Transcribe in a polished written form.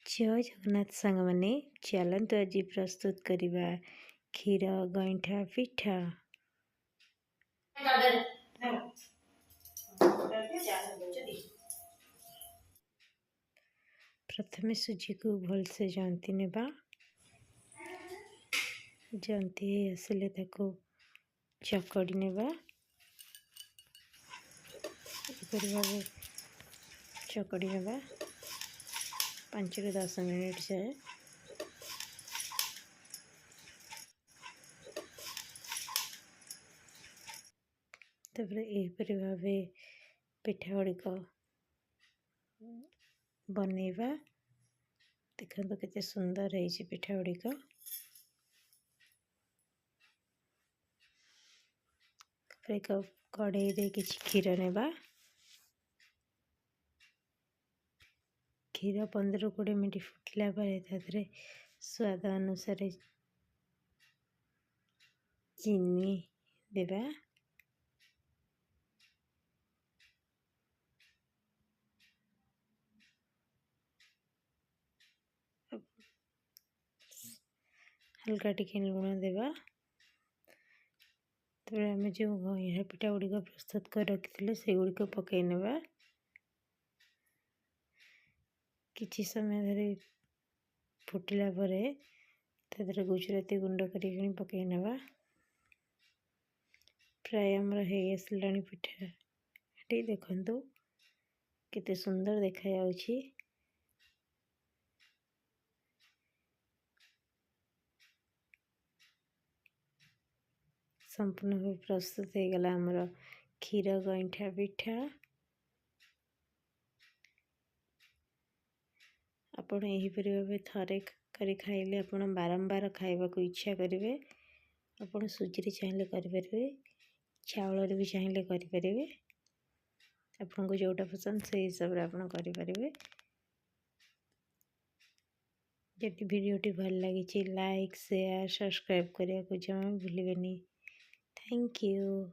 जय जगन्नाथ सांग मैंने चलतु आज प्रस्तुत करवा क्षीर गईठा पिठा। प्रथमे सुजी को भलसे जंती नेबा। जंती आसिले ताको चकड़ी नेबा। एपरि भावे चकड़ी नेबा 5 ରୁ 10 मिनिट जाए। तापर एपरि भावे पिठा गुड़िक बनैबा। देखो केते सुंदर है पिठा गुड़िक। एक कड़ाई रे किछि क्षीर नेबा। क्षीर 15-20 मिनट फुटिला पर स्वाद अनुसार चीनी देबा। हल्का टिके लुण देबा। तब आम जो गईठा पिठा गुड़िक प्रस्तुत कर रखी से गुड़िक पकई नेबा। किछि समय धरी फुटिला परे तादरे गुजराती गुंड करी पकई नेबा। प्राय आमर हो आसलानी पिठा टी देखंतु केते सुंदर देखा जाउछि। संपूर्ण भाव प्रस्तुत हो गला आमर क्षीर गईठा पिठा। आपण एहीपरि भावे थरे करी खाइले आपण बारंबार खाइबा को इच्छा करिवे। आपण सुजी रे चाहिले करि परिबे, चावल रे भी चाहिले करि परिबे। आपण को जोटा पसंद से हिसाब रे आपण करि परिबे। जदि वीडियोटी भल लागी लाइक शेयर सब्सक्राइब करिया को जमा भूलिबेनी। Thank you.